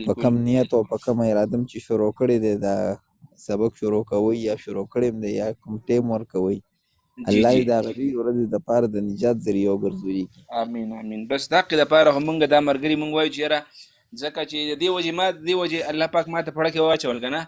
په کم بالکل نیت او په کم اراده م چې شروع کړی دی دا سبق شروع کوئ یا شروع کړی م دی یا کوم ټیم ورکوئ جی الله جی دې د هغه لویې ورځې دپاره د نجات ذریعه وګرځوي کی. امین امین. بس د حق دپاره هم مونږ دا ملګري مونږ وایو چې یاره ځکه چې د دې وجې ما د دې وجې الله پاک ما ته پړه کې واچول که نه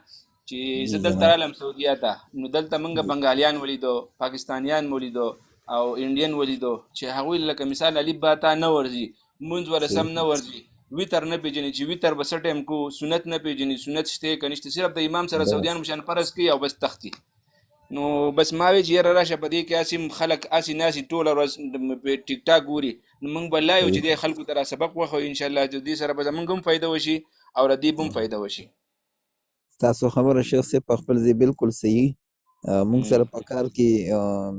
چې جی زه دلته جناب. رالم سعودیا ته، نو دلته مونږ جی بنګالیان ولیدو، پاکستانیان ولیدو او انډین ولیدو چې هغوی لکه مثال الف با تا نه ورځي، مونځ ولا سم نه ورځي، ویتر نه پیژني چې ویتر به څه ټایم کو، سنت نه پیژني سنت شته که نشته، صرف د امام سره بس سعودیان مشان فرض کوي او بس تختی. نو بس ما وی چې یاره راشه په دې کې اسې خلک اسې ناسې ټوله ورځ په ټیک ټاک ګوري، نو موږ به لا یو چې دې خلکو ته را سبق وښیو انشاءالله چې دې سره به زموږ هم فایده وشي او ردې به هم فایده وشي. تاسو خبره شیخ صاحب په خپل ځای بالکل صحیح. موږ سره په کار کې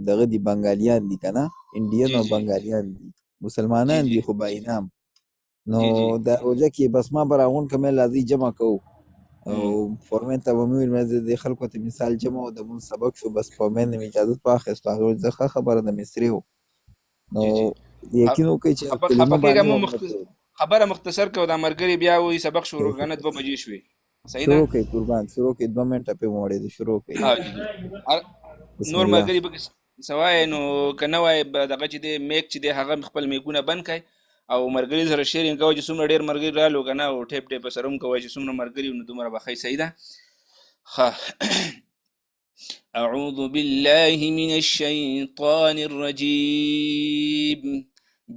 دغه دي بنګالیان دي که نه، انډین جی او جی بنګالیان دي، جی مسلمانان جی دي خو با انعام. نو جی جی دا روژه کې بس ما به راغونډ کړم راځئ جمع کوو او فورمین ته به مې وویل مې دې خلکو ته مثال جمع و د مونځ سبق شو، بس فورمین نه مې اجازت واخیستو، هغه وویل زه ښه خبره ده مصري و. نو جی جی یقین وکړئ چې کلمه خفه کېږه باندې مو ورنه کوو. خبره مختصر کړو دا ملګري بیا وایي سبق شروع کنه 2 بجې شوې. صحیح ده؟ شروع کړئ قربان، شروع کړئ 2 منټه پې مو وړې ده، شروع کړئ. ها جی جی. بسم نور الله. ملګري به سوای نو که نه وای دغه چې دی میک چې دی هغه خپل میکونه بند کړئ او ملګري سره شیرینګ کوئ چې څومره ډېر ملګري رالو که نه او ټیپ ټیپ سره هم کوئ چې څومره ملګري نو دومره به ښه. صحیح ده؟ ښه. أعوذ بالله من الشيطان الرجيم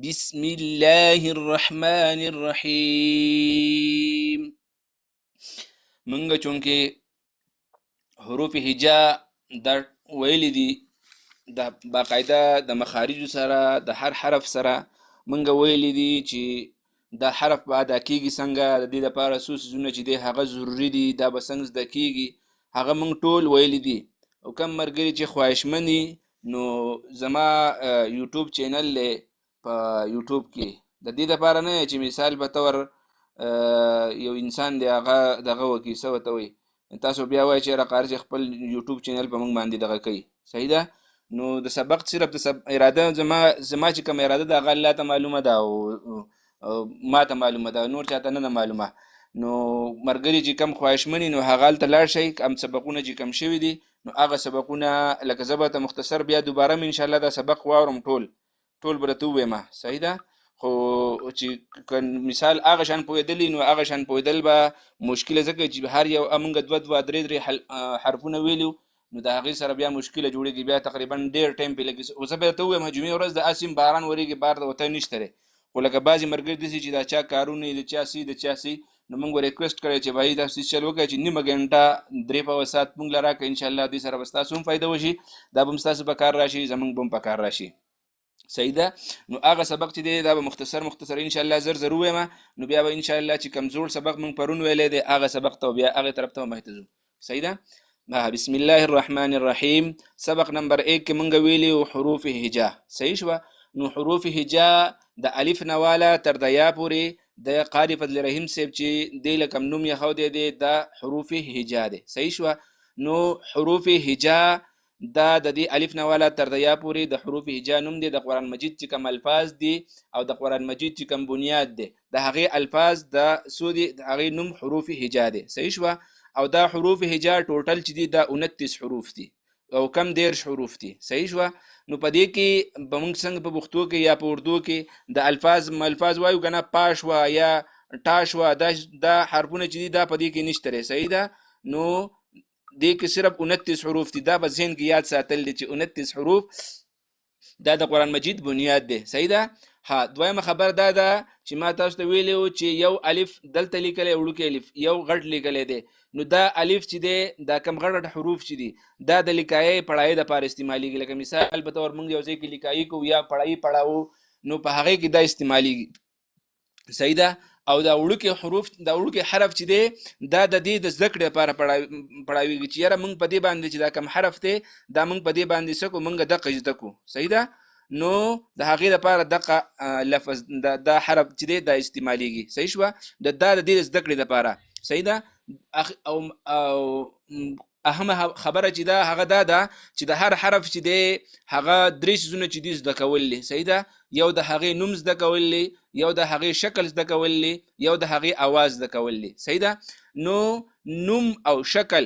بسم الله الرحمن الرحيم. منګه چونکې حروف هجا دا ویلي دي د باقاعده د مخارجو سره د هر حرف سره منګه ویلي دي چې دا حرف به ادا کیږي څنګه، د دې لپاره څو څیزونه چې دی هغه ضروري دي دا به څنګه زده کیږي هغه موږ ټول ویلي دي. او کم ملګري چې خواهشمند دي نو زما یوټیوب چینل دی په یوټیوب کې د دې لپاره نه چې مثال په تور یو انسان دی هغه دغه وکي څه ورته وایي تاسو بیا وایئ چې قاري چې خپل یوټیوب چینل په موږ باندې دغه کوي. صحیح ده؟ نو د سبق صرف د اراده زما چې کوم اراده ده هغه الله ته معلومه ده او ما ته معلومه ده، نور چاته نه ده معلومه. نو ملګري چې کم خواهشمنې نو هغه هلته لاړ شئ، کم سبقونه چې کم شوي دي نو هغه سبقونه لکه زه به ته مختصر بیا دوباره م انشاءالله دا سبق واورم ټول به درته ووایم. صحیح ده؟ خو چې مثال هغه شان پوهېدلی نو هغه شان پوهېدل به مشکله ځکه چې هر یو موږ دوه درې حرفونه ویلو نو د هغې سره بیا مشکله جوړېږي، بیا تقریبا ډېر ټایم پرې لګي. خو زه به درته ووایم جمعې ورځ د اسیم باران ورېږي بار د وطن نشته دی، خو لکه بعضې ملګري داسې چې دا چا کارونه د چا سي د چا سي نو موږ به ریکویسټ کړی چې بھائی داسې چل وکړئ چې نیمه ګنټه 3 ساعت موږ له راکړئ انشاءالله دې سره به ستاسو هم فایده وشي، دا به هم ستاسو په کار راشي زموږ به هم په کار راشي. صحیح ده؟ نو هغه سبق چې دی دا به مختصر انشاءالله زر ووایم نو بیا به انشاءالله چې کمزور سبق موږ پرون ویلی دی هغه سبق ته بیا هغې طرف ته مخته ځو. صحیح ده؟ بسم الله الرحمن الرحیم. سبق نمبر 1 کې موږ ویلي حروف هجا. صحیح شوه؟ نو حروف هجا د الف نه واله تر د یا پورې د قاری فضل رحیم صاحب چې دی لکم نوم یې خودی دی دا حروف هجا دی. صحیح شوه؟ نو حروف هجا دا د دې الف نه والا تر د یا پورې د حروف هجا نوم دی، د قرآن مجید چې کوم الفاظ دي او د قرآن مجید چې کوم بنیاد دی د هغې الفاظ د څو دي د هغې نوم حروف هجا دی. صحیح شوه؟ او دا حروف هجا ټوټل چې دي دا 29 حروف دي او کم 13 حروف دي. صحیح شوه؟ نو په دې کې به موږ څنګه په پښتو کې یا په اردو کې د الفاظ وایو که نه پا شوه یا ټا شوه دا حرفونه چې دي دا په دې کې نشته دی. صحیح ده؟ نو دې کې صرف 29 حروف دي، دا به ذهن کې یاد ساتل دي چې 29 حروف دا د قرآن مجید بنیاد دی. صحیح ده؟ ها دویمه خبر دا ده چې ما تاسو ته ویلی و چې یو الف دلته لیکلی وړوکی الف یو غټ لیکلی دی نو دا الف چې دی دا کم غټ حروف چې دي دا د لیکایي پړایي دپاره استعمالیږي، لکه مثال په طور موږ یو ځای کې لیکایي کوو یا پړایي پړاو نو په هغې کې دا استعمالیږي. صحیح ده؟ او دا وړوکی حروف دا وړوکی حرف چې دی دا د دې د زده کړې لپاره پړاویږي چې یاره موږ په دې باندې چې دا کم حرف دی دا موږ په دې باندې څه کوو موږ دقه زده کوو. صحیح ده؟ نو د هغې لپاره دقه لفظ دا حرف چې دی دا استعمالیږي. صحیح شوه؟ دا د دې زده کړې لپاره. صحیح ده؟ او اهمه خبره چې دا هغه دا چې د هر حرف چې دی هغه درې څیزونه چې دي زده کول دي. صحیح ده؟ یو د هغې نوم زده کول دي، یو د هغې شکل زده کول دي، یو د هغې اواز زده کول دي. صحیح ده؟ نو نوم او شکل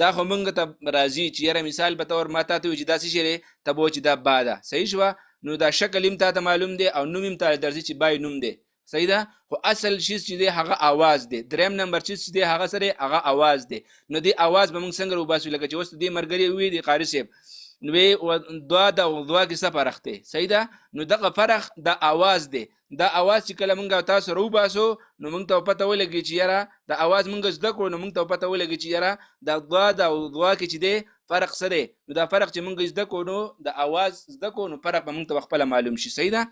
دا خو موږ ته راځي چې یاره مثال په طور ما تا ته وایي چې دا څه شی دی، ته به چې دا با ده. صحیح شوه؟ نو دا شکل هم تا ته معلوم دی او نوم هم تا ته درځي چې بای نوم دی. صحیح ده؟ خو اصل چیز چې دی هغه اواز دی. دریم نمبر چیز چې دی هغه سره هغه اواز دی. نو دی اواز به موږ څنګه وباسو؟ لکه چې اوس دې ملګري وي د قاري صاحب نو دوا د دوا کې څه فرق دی؟ صحیح ده؟ نو دغه فرق د اواز دی. دا اواز چې کله موږ تاسو وباسو نو موږ ته پته ولګي چې یاره د اواز موږ زده کړو، نو موږ ته پته ولګي چې یاره د دوا کې چې دی فرق څه دی. نو دا فرق چې موږ زده کړو نو د اواز زده کړو نو فرق به موږ ته خپل معلوم شي. صحیح ده؟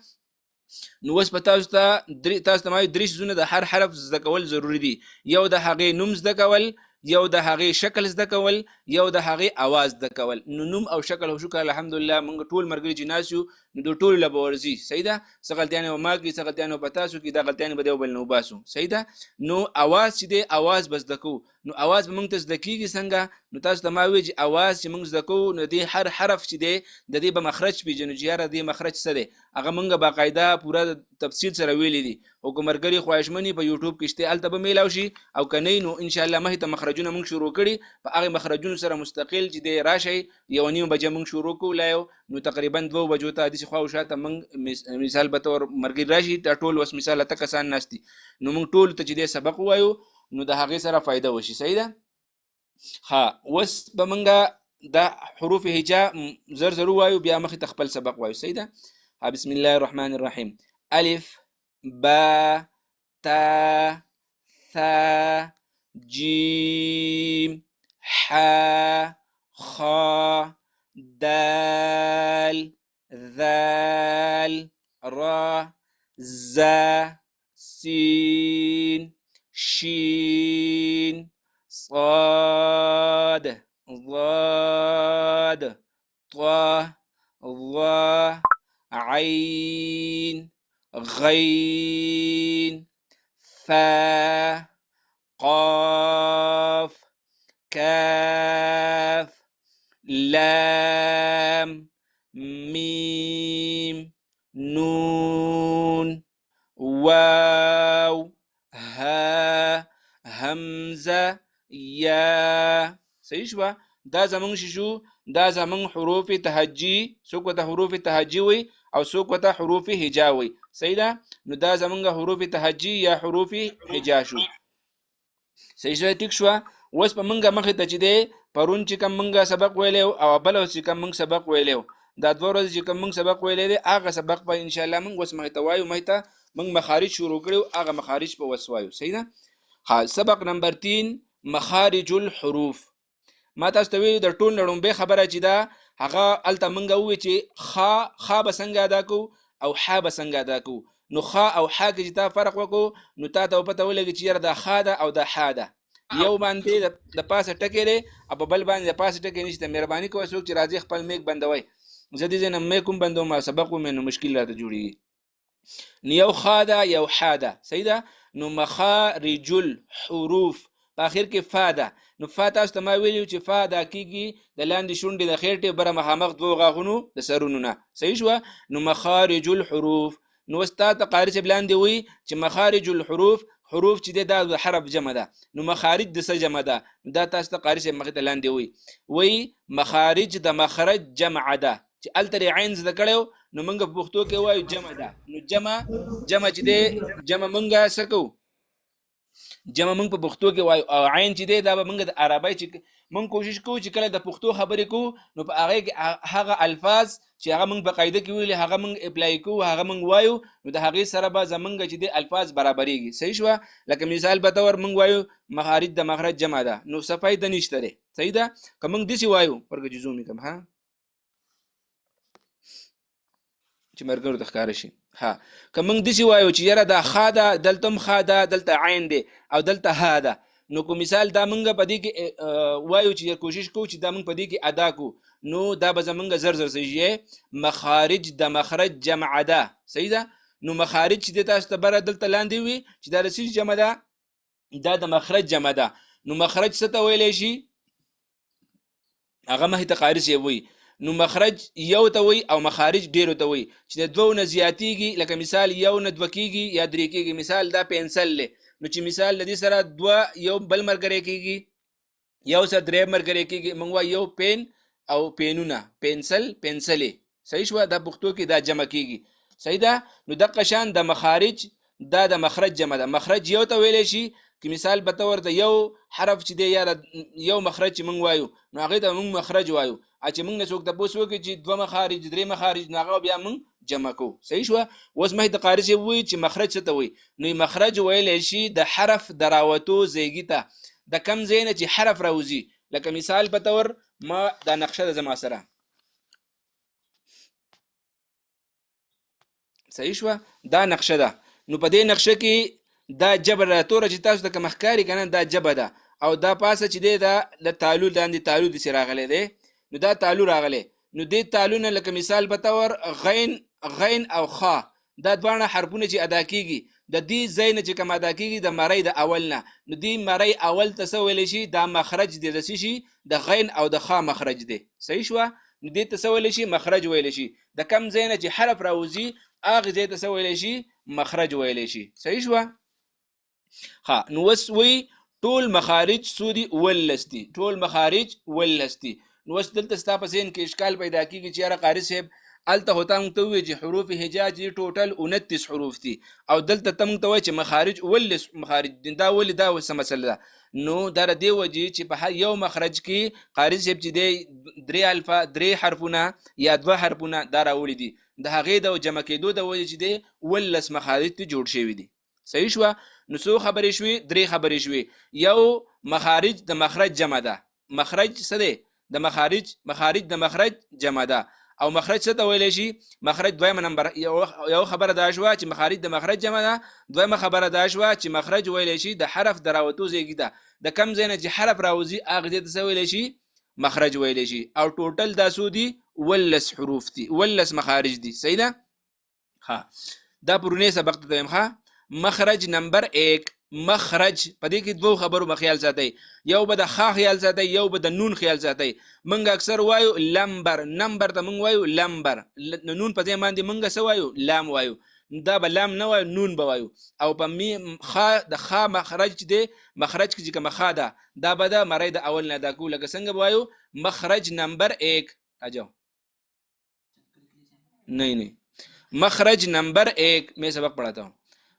نو اوس په تاسو ته درې څیزونه د هر حرف زده کول ضروری دي. یو د هغې نوم زده کول، یو د هغې شکل زده کول، یو د هغې اواز زده کول. نو نوم او شکل او شکر الحمدلله موږ ټول ملګري چې ناست یو نو د ټولو له به ورځي. صحیح ده؟ څه غلطیانې به ما کړي، څه غلطیانې به په تاسو کړي، دا غلطیانې به د یو بل نه وباسو. صحیح ده؟ نو اواز چې دی اواز به زده کوو. نو اواز به موږ ته زده کېږي څنګه؟ نو تاسو ته ما وایي چې اواز چې موږ زده کوو نو دې هر حرف چې دی د دې به مخرج پېژنو چې یاره دې مخرج څه دی. هغه موږ باقاعده پوره تفصیل سره ویلی دي. او که ملګري خواهشمني په یوټیوب کې شته هلته به میلاو شي، او که نه نو انشاءالله مخې ته مخرجونه موږ شروع کړي په هغې مخرجونو سره مستقل چې دی راشئ 1:30 بجې موږ شروع کوو لا یو نو تقریبا 2 بجو ته داسې خوا وشاته موږ مثال به طور ملګري راشي دا ټول اوس مثال اته کسان ناست دي نو موږ ټول ته چې دی سبق ووایو نو د هغې سره فایده وشي. صحیح ده؟ ها اوس به موږ دا حروف هجا زر زر ووایو بیا مخې ته خپل سبق وایو. صحیح ده؟ ها بسم الله الرحمن الرحیم. الف با تا ثا جیم حا خا دال ذال را زا سين شين صاد ضاد طا ظا عين غين فا قاف كاف لام ميم نون واو ها همزه یا. صحیح شوه؟ دا زمونږ شو دا زمونږ حروف تهجی. څوک ورته حروف تهجی وي او څوک ورته حروف هجا وي. صحیح ده؟ نو دا زمونږ حروف تهجی یا حروف هجا شو. صحیح شوه؟ ټیک شوه؟ اوس په موږ مخې ته چې دی پرون چې کوم موږ سبق ویلی او بل اوس چې کوم موږ سبق ویلی دا 2 ورځې چې کوم موږ سبق ویلی دی هغه سبق به انشاءالله موږ اوس مخې ته وایو. مخې ته موږ مخارج شروع کړو هغه مخارج په اوس وایو. صحیح ده؟ ها سبق نمبر 3 مخارج الحروف. ما تاسو ته ویلي د ټول نه لومبۍ خبره چې ده هغه هلته موږ ووایو چې خا به څنګه ادا کوو او حا به څنګه ادا کوو. نو خا او حا کې چې تا فرق وکړو نو تا ته پته ولګي چې یاره دا خا ده او دا حا ده. یو باندې د پاسه ټکی دی او په بل باندې د پاسه ټکی نشته. مهرباني کوئ څوک چې راځي خپل میک بندوئ. زه دې ځای نه میک هم بندوم او سبق ومې نو مشکل راته جوړېږي. نو یو خا ده یو حا ده. صحیح ده؟ نو مخارج الحروف په اخر کې فا ده. نو فا تاسو ته ما ویلي چې فا ادا کېږي د لاندې شونډې د خېټې بره مخامخ 2 غاښونو د سرونو نه. صحیح شوه؟ نو مخارج الحروف. نو اوس تا ته قاري صاحب لاندې وایي چې مخارج الحروف حروف چې دی دا د حرف جمع ده. نو مخارج د څه جمع ده؟ دا تاسو ته قاري صاحب مخې ته لاندې وایي مخارج د مخرج جمع ده. چې هلته عین زده کړی نو موږ په پښتو کې وایو جمع ده. نو جمع چې دی جمع موږ څه کوو؟ جمع موږ په پښتو کې وایو او عین چې دی دا به موږ د عربی چې موږ کوشش کوو چې کله د پښتو خبرې کوو نو په هغې کې هغه الفاظ چې هغه موږ په قاعده کې ویلي هغه موږ اپلای کوو هغه موږ وایو نو د هغې سره به زموږ چې دی الفاظ برابرېږي. صحیح شوه؟ لکه مثال په طور موږ وایو مخارج د مخرج جمع ده نو څه فایده نشته دی. صحیح ده؟ که موږ داسې وایو ورکه چې زوم یې کړم ها چې ملګرو ته ښکاره شي. ها که موږ داسې وایو چې یاره دا خا ده دلته هم خا ده دلته عین دی او دلته ها ده نو که مثال دا موږ په دې کې وایو چې کوشش کوو چې دا موږ په دې کې ادا کوو نو دا به زموږ زر زر صحیح مخارج د مخرج جمع ده. صحیح ده؟ نو مخارج چې تاسو ته بره دلته لاندې وي چې دا د څه جمع ده؟ دا د مخرج جمع ده. نو مخرج څه ته ویلی شي؟ هغه مخې ته قاری صاحب وایي نو مخرج یو ته وایي او مخارج ډېرو ته وایي چې د دوو نه زیاتېږي لکه مثال یو نه دوه کېږي یا درې کېږي مثال دا پنسل دی نو چې مثال د دې سره دوه یو بل ملګری کېږي یو سره درې ملګری کېږي موږ وایو یو پین او پینونه پنسل پنسلې صحیح شوه دا پښتو کې دا جمع کېږي صحیح ده نو دقه شان د مخارج دا د مخرج جمع ده مخرج یو ته ویلی شي که مثال به طور د یو حرف چې دی یا یو مخرج چې موږ وایو نو هغې ته موږ مخرج وایو چې موږ نه څوک تپوس وکړي چې دوه مخارج درې مخارج نو هغه بیا موږ جمع کوو صحیح شوه اوس مخکې د قاري صاحب ووایي چې مخرج څه ته وایي نو مخرج ویلی شي د حرف د راوتو ځایګي ته د کم ځای نه چې حرف راوځي لکه مثال په طور ما دا نقشه ده زما سره صحیح شوه دا نقشه ده نو په دې نقشه کې دا جبر توره چې تاسو ته کوم ښکاري که نه دا جبه ده او دا پاسه چې دی دا د تالو لاندې تالو داسې راغلی دی نو دا تالو راغلی نو دې تالونه لکه مثال په طور غین او خا دا دواړه حرفونه چې ادا کېږي د دې ځای نه چې کوم ادا کېږي د مرۍ د اول نه نو دې مرۍ اول ته څه ویلی شي دا مخرج دی د څه شي د غین او د خا مخرج دی صحیح شوه نو دې ته څه ویلی شي مخرج ویلی شي د کم ځای نه چې حرف راوځي هغې ځای ته څه ویلی شي مخرج ویلی شي صحیح شوه ها نو اوس وایي ټول مخارج څو دي 18 دي ټول مخارج 18 دي نو اوس دلته ستا په ذهن کې اشکال پیدا کېږي چې یاره قاري صاحب هلته خو تا موږ ته ووایي چې حروف هجا دي ټوټل 29 حروف دي او دلته ته موږ ته وایي چې مخارج 18 مخارج دي دا ولې دا څه مسله ده نو دا د دې وجې چې په هر یو مخرج کې قاري صاحب چې دی درې حرفونه یا دوه حرفونه دا راوړي دي د هغې د جمع کېدو د وجې چې دی 18 مخارج ته جوړ شوي دي صحیح شوه نو څو خبرې شوې درې خبرې شوې یو مخارج د مخرج جمع ده مخرج څه دی د مخارج د مخرج جمع ده او مخرج څه ته ویلی شي مخرج دویمه نمبر یو خبره دا شوه چې مخارج د مخرج جمع ده دویمه خبره دا شوه چې مخرج ویلی شي د حرف د راوتو ځایګي ده د کم ځای نه چې حرف راوځي هغې ځای ته څه ویلی شي مخرج ویلی شي او ټوټل دا څو دي 18 حروف دي 18 مخارج دي صحیح ده ها دا پرونی سبق ته دویم ښه مخرج نمبر 1 مخرج په دې کې دوه خبرو مخیال ساتي یو به د خا خیال ساتي یو به د نون خیال ساتي منګ اکثر وایو نمبر ته منګ وایو لمبر نون په دې باندې منګ څه وایو لام وایو دا به لام نه وایو نون به وایو او په میم خا د خا مخرج دی مخرج کې کوم خا ده دا به د مری د اول نه دا کو لکه څنګه وایو مخرج نمبر 1 اجو नहीं مخرج نمبر 1 मैं सबक पढ़ाता हूँ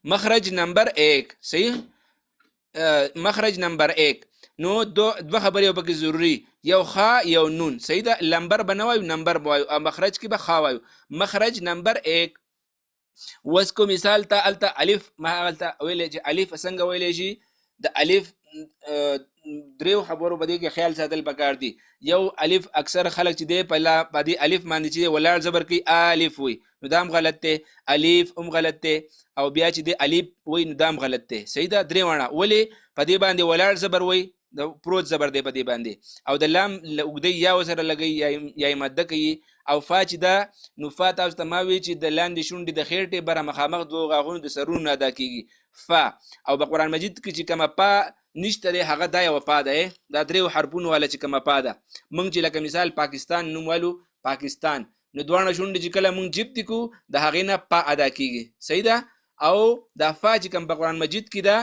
مخرج نمبر 1 صحیح مخرج نمبر 1 نو دو خبرې یو پکې ضروری یو خا یو نون صحیح ده لمبر بنوایو نمبر بوایو او مخرج کې به خا وایو مخرج نمبر 1 وس کو مثال ته الته الف ما الته ویلې چې الف څنګه ویلې شي د الف دریو خبرو په دې کې خیال ساتل پکار دي یو الف اکثر خلک چې دی په دې الف باندې چې ولاړ زبر کوي الف وي نو دام غلط دی الف غلط دی او بیا چې دی الف وي نو دام غلط دی صحیح ده درې وانه ولې په دې باندې ولاړ زبر وي د پروت زبر دی په دې باندې او د لام اوږدی یا وسره لګي یا ماده کوي او فا چې ده نو فا تاسو ته ما وی چې د لاندې شونډې د خیرټې بره مخامخ دوه غاغونو د سرونو ادا کېږي فا او په قرآن مجید کې چې کومه پا نشته دی هغه دا یوه پا ده دا دریو حرفونو والا چې کومه پا ده موږ چې لکه مثال پاکستان نوم والو پاکستان نو دواړه شونډې چې کله موږ جبت کو د هغې نه پا ادا کېږي صحیح ده او دا فا چې کوم په قرآن مجید کې ده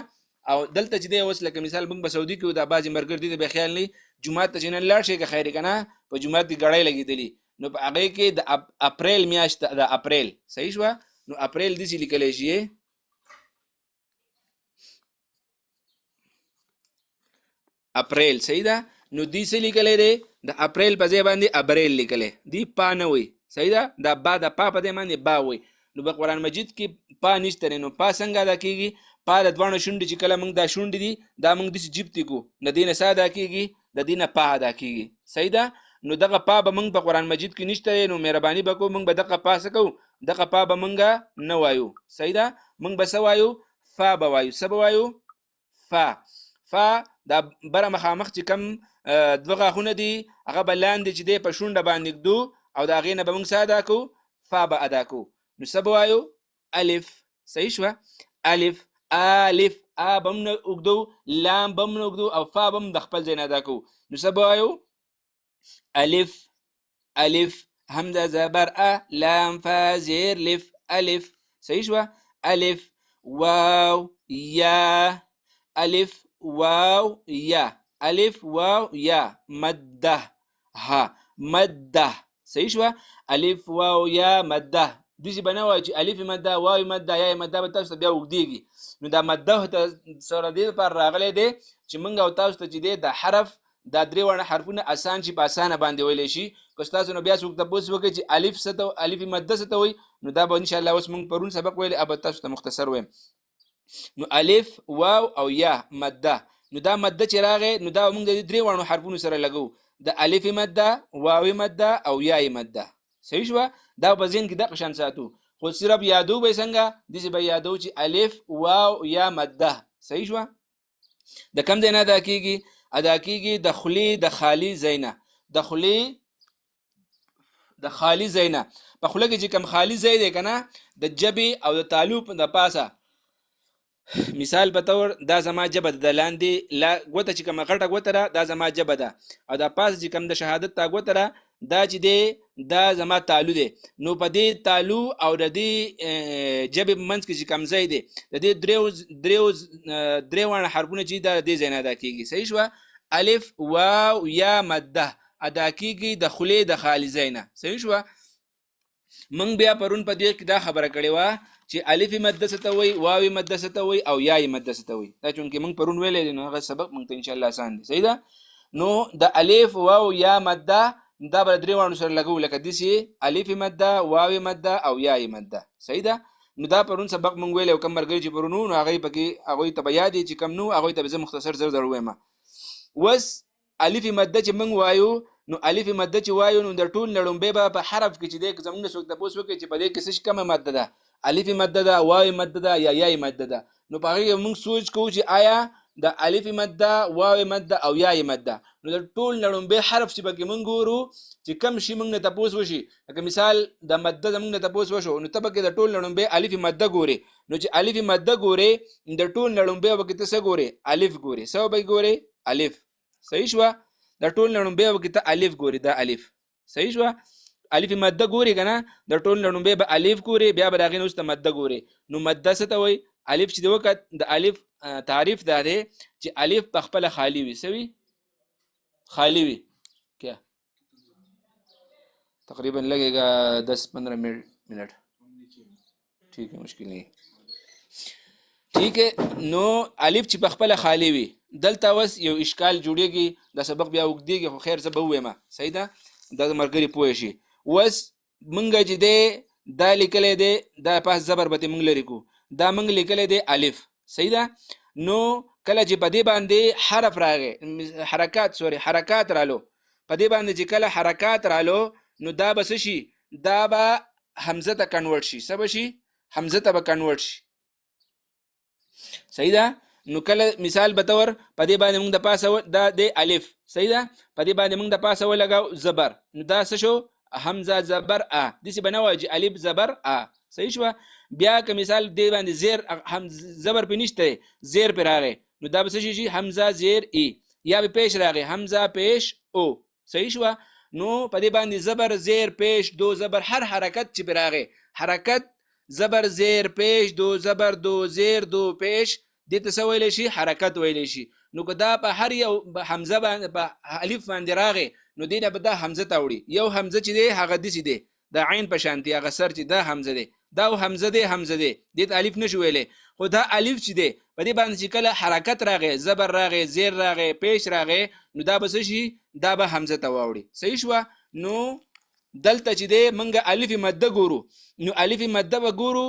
او دلته چې دی اوس لکه مثال موږ په سعودي کې دا بعضې ملګري دي ته به خیال نه جومات ته چې نن لاړ شي که خیر که نه په جومات کې ګړۍ لګېدلي نو په هغې کې د اپریل میاشت د اپریل صحیح شوه نو اپریل داسې لیکلی شي اپریل صحیح ده نو دی څه لیکلی دی د اپریل په ځای باندې ابریل لیکلی دی پا نه وي صحیح ده دا با د پا په ځای باندې با وي نو په قرآن مجید کې پا نشته دی نو پا څنګه ادا کېږي پا د دواړو شونډې چې کله موږ دا شونډې دي دا موږ داسې جبتې کو د دې نه څه ادا کېږي د دې نه پا ادا کېږي صحیح ده نو دغه پا به موږ په قرآن مجید کې نشته دی نو مهرباني به کوو موږ به دغه پا څه کوو دغه پا به موږ نه وایو صحیح ده موږ به څه وایو فا به وایو څه به وایو فا دا بره مخامخ چې کم دوه غاښونه دي هغه به لاندې چې دی په شونډه باندې ږدو او د هغې نه به موږ څه ادا کوو فا به ادا کوو نو څه به وایو الف صحیح شوه الف ا به هم نه اوږدو لام به هم نه اوږدو او فا به هم د خپل ځای نه ادا کوو نو څه به وایو الف الف همزه زبر ا لام فا زیر لف الف. صحیح شوه. الف واو یا الف واو یا الف واو یا مده ها مده. صحیح شوه. الف واو یا مده. دسی بنوای چې الف مده واو مده یا مده به تاسو ته بیا وګدیږي. نو دا مده ته سره دې پر راغلی دی چې موږ او تاسو ته چې دی د حرف دا درې وړه حرفونه اسان چې په اسانه باندې ویلی شي. که تاسو نو بیا څوک تاسو وکړي چې الف څه ته الف مده څه ته وایي نو دا به ان شاء الله اوس موږ پرون سبق ویلی اب تاسو ته مختصر وایم. نو الف واو او یا مده. نو دا مده چې راغی نو دا موږ د درې وړو حرفونو سره لګو د الف مده واو مده او یا مده. صحیح شو. دا په ذهن کې د قشان ساتو خو صرف یادو به څنګه دسی به یادو چې الف واو یا مده. صحیح شو. د کم ځای نه ادا کیږي ادا کیږي د خلی د خالی زینه د خلی د خالی زینه په خله کې چې کم خالی زید دی کنه د جبې او د تالو د پاسه مثال په تور دا زما جبه د لاندې لا غوته چې کومه غټه غوته ده دا زما جبه ده او دا پاس چې کوم د شهادت تا غوته ده دا چې دی دا زما تالو دی. نو په دې تالو او د دې جبه منځ کې چې کم ځای دی د دې درې وړه حرفونه چې دا دې ځای نه ادا کیږي. صحیح شو. الف واو یا مده ادا کیږي د خلی د خالی زینه. صحیح شو. من بیا پرون په دې کې دا خبره کړې و چې الف مده څه ته وایي واو مده څه ته وایي او یا مده څه ته وایي. دا چونکې موږ پرون ویلې دي نو هغه سبق موږ ته ان شاء الله آسان دي. صحیح ده. نو د الف واو یا مده دا به درې وړو سره لګو لکه دسی الف مده واو مده او یا مده. صحیح ده. نو دا پرون سبق موږ ویلې او کوم مرګري چې پرونو نو هغه پکې هغه ته بیا دي چې کم نو هغه ته به مختصر زر وایم. وس الف مده چې موږ وایو نو الف مده چې وایو نو د ټول نړمبه په حرف کې چې د زمونږ څوک د پوس وکړي چې په دې کې څه کومه ماده ده الف ماده ده واو ماده ده یا ماده ده. نو په هغه موږ سوچ کوو چې آیا د الف ماده واو ماده او یا ماده نو د ټول نړمبه حرف چې پکې موږ ګورو چې کم شي موږ ته پوس وشي لکه مثال د ماده زمونږ ته پوس وشو نو ته پکې د ټول نړمبه الف ماده ګوري نو چې الف ماده ګوري د ټول نړمبه وکړي څه ګوري الف ګوري څه به ګوري الف. صحیح شو. د ټول نړمبه وکړي ته الف ګوري دا الف. صحیح شو. الف ماده ګوري کنه د ټول نړمبه به الف ګوري بیا به داغې نوسته ماده ګوري. نو ماده څه ته وایي الف چې د وخت د الف تعریف دا دی چې الف په خپل خالی وي. سوي خالی وي کیا تقریبا لگेगा 10-15 منٹ. ٹھیک ہے مشکل نہیں. ٹھیک ہے. نو الف چې په خپل خالی وي دلته وس یو اشکال جوړیږي د سبق بیا وګدیږي خو خیر زه به وایم. صحیح ده. د مرګري پوه شي. وس منګه چې دی دا لیکلې دی دا پاس زبر به موږ لري کو دا موږ لیکلې دی الف. صحیح ده. نو کله چې په دې باندې حرف راغی حرکات رالو په دې باندې چې کله حرکات رالو نو دا بس شي دا به حمزه ته کنورټ شي. څه به شي حمزه ته به کنورټ شي. صحیح ده. نو کله مثال به تور په دې باندې موږ د پاسه دا د الف. صحیح ده. په دې باندې موږ د پاسه ولګاو زبر نو دا څه شو حمزه زبر ا دسی بنوای چې الف زبر ا. صحیح شو. بیا که مثال دې باندې زیر زبر په نشته زیر پر راغی نو دا به څه شي حمزه زیر ای یا به پیش راغی حمزه پیش او. صحیح شو. نو په دې باندې زبر زیر پیش دو زبر هر حرکت چې براغی حرکت زبر زیر پیش دو زبر دو زیر دو پیش دې ته څه ویلی شي حرکت ویلی شي. نو که دا په هر یو حمزه باندې په الف باندې راغی نو دې نه به دا حمزه ته وړي. یو حمزه چې دی هغه داسې دی د عین په شانتي هغه سر چې دا حمزه دی دا حمزه دی دې ته الف نشو ویلی خو دا الف چې دی په دې باندې چې کله حرکت راغی زبر راغی زیر راغی پیش راغی نو دا به څه شي دا به حمزه ته واوړي. صحیح شوه. نو دلته چې دی موږ الف مده ګورو نو الف مده به ګورو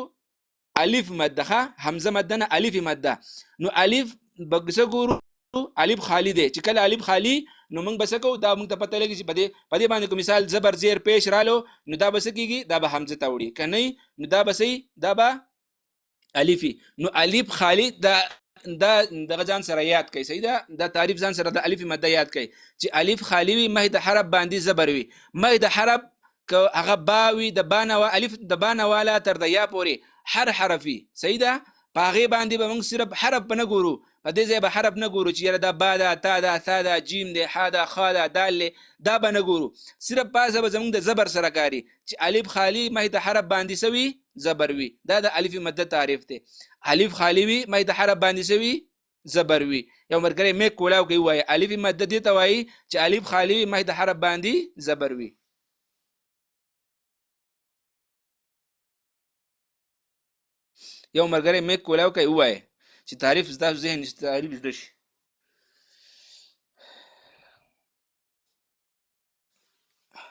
الف مده حمزه مده نه الف مده نو الف بغسه ګورو الف خالی دی چې کله الف خالی نو موږ بس کو دا موږ ته پته لګي چې په دې باندې کوم مثال زبر زیر پیش رالو نو دا بس کیږي دا به حمزه ته وړي کني نو دا بس دا به الفی. نو الف خالی دا دغه ځان سره یاد کړئ. صحیح ده. دا تعریف ځان سره د الف مده یاد کړئ چې الف خالی وي مه د حرف باندې زبر وي مه د حرف که هغه باوي د بانه و الف د بانه والا تر د یا پورې هر حرفي. صحیح ده. په هغه باندې به موږ صرف حرف نه ګورو په دې ځای به حرف نه ګورو چې یاره دا با ده تا ده ثا ده جیم دی ح ده خا ده دال دی دا به نه ګورو صرف پاسه به زمونږ د زبر سره کاري چې الف خالي مخې ته حرف باندې سوي زبر وي دا د الف مده تعریف دی الف خالي وي مخې ته حرف باندې سوي زبر وي یو مرګره مې کولاو کوي وای الف مده دي ته وای چې الف خالي وي مخې ته حرف باندې زبر وي یو مرګره مې کولاو کوي وای چې تعریف ستاسو ذهن تعریف زده شي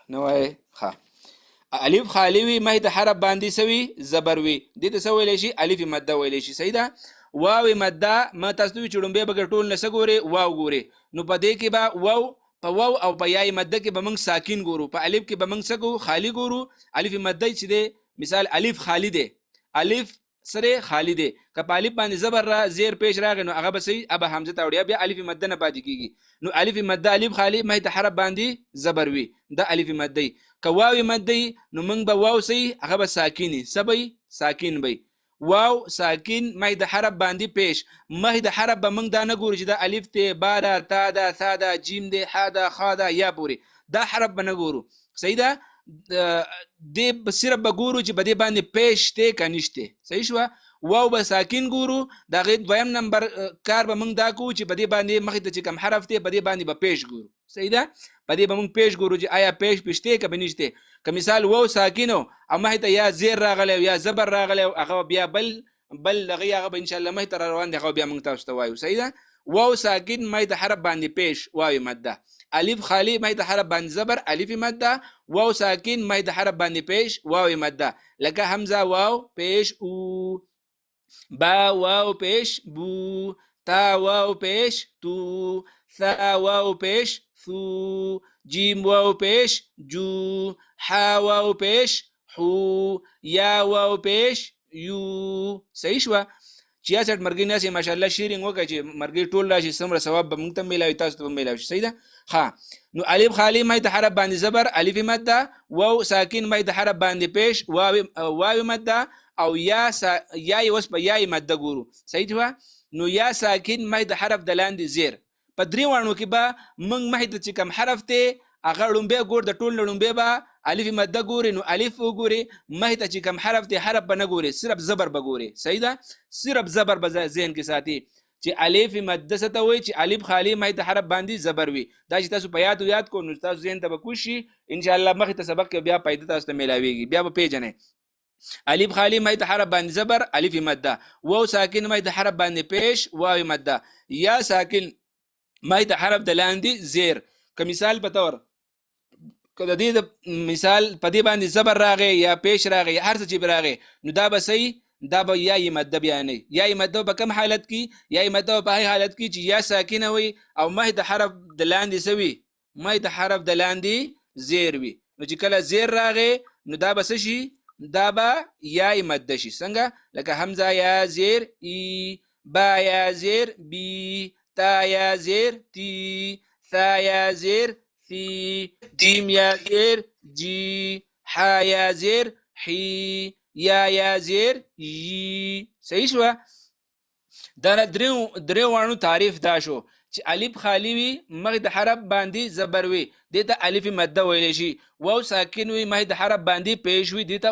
نو وای ها الف خالي وي مخې ته حرف باندې سوي زبر وي دې ته څه ویلی شي الف مده ویلی شي صحیح ده واو مده ما تاسو وی چړم به ټول نه سګوري واو ګوري نو په دې کې به واو په واو او په یای مده کې به موږ ساکن ګورو په الف کې به موږ سګو خالی ګورو الف مده چې دی مثال الف خالی دی الف سره خالی دی که په الف باندې زبر را زیر پیش راغی نو هغه به صحیح ابه حمزه ته وړیا بیا الف مده نه پاتې کیږي نو الف مده الف خالی مې ته حرف باندې زبر وي دا الف مده که واو مده نو موږ به واو صحیح هغه به ساکني سبي ساکن وي واو ساکن مې د حرف باندې پیش مې د حرف به موږ دا نه ګورو چې دا الف ته با دا تا دا ثا دا جیم دی ح دا خا دا یا پوری دا حرف به نه ګورو صحیح ده د صرف به ګورو چې بده باندې پیش ته کنيشته صحیح شو واو به ساکن ګورو دا غي دویم نمبر کار به موږ دا کو چې بده باندې مخې ته کم حرف ته بده باندې به پیش ګورو صحیح ده بده به موږ پیش ګورو چې آیا پیش پښته ک بنشته که مثال واو ساکنو او مخې ته یا زیر راغلی یا زبر راغلی هغه بیا بل لغی هغه ان شاء الله مخې ته روان دی هغه بیا موږ تاسو ته وایو صحیح ده واو ساکن مخې ته حرف باندې پیش واو مده الف خالی مخې ته حرف باندې زبر الف مده واو ساکن مخې ته حرف باندې پیش واو مده لکه حمزه واو پیش او با واو پیش بو تا واو پیش تو ثا واو پیش ثو جیم واو پیش جو ح واو پیش حو یا واو پیش یو صحیح شو 66 مرګي ناس ماشاءالله شیرینګ وکړي چې مرګي ټول راشي سمره ثواب به موږ ته ملایوي تاسو ته ملایوي صحیح ده ها نو الف خالی مې د حرف باندې زبر الف مده واو ساکن مې د حرف باندې پیش واو مده او یا وس په یا مده ګورو صحیح ده نو یا ساکن مې د حرف د لاندې زیر په درې وانو کې به موږ مې د کم حرف ته هغه لومبه ګور د ټول لومبه به الف مده ګوري نو الف وګوري مې ته چې کم حرف ته حرف به نه ګوري صرف زبر به ګوري صحیح ده صرف زبر به ذهن کې ساتي چې الف مده څه ته وایي چې الف خالی مې ته حرف باندې زبر وي دا چې تاسو په یاد کو نو تاسو ذهن ته به کوشي ان شاء الله مخ ته سبق کې بیا پیدا تاسو ته ملاويږي بیا به پیژنې الف خالی مې ته حرف باندې زبر الف مده واو ساکن مې ته حرف باندې پیش واو مده یا ساکن مې ته حرف د لاندې زیر که مثال په تور کله دې مثال په دې باندې زبر راغی یا پیش راغی هر څه چې راغی نو دا به صحیح دا به یا مده بیانې یا مده په کوم حالت کې یا مده په هغه حالت کې چې یا ساکنه وي او مې د حرف د لاندې سوي مې د حرف د لاندې زیر وي نو چې کله زیر راغی نو دا به څه شي دا به یا مده شي څنګه لکه حمزه یا زیر ای با یا زیر بی تا یا زیر تی ثا یا زیر ثی جیم یا زیر جی ح یا زیر حی یا زیر یی صحیح شو دا درې وانو تعریف دا شو چې الف خالی وي مخ د حرف باندې زبر وي دته الف مده ویل شي واو ساکن وي مخ د حرف باندې پیش وي دته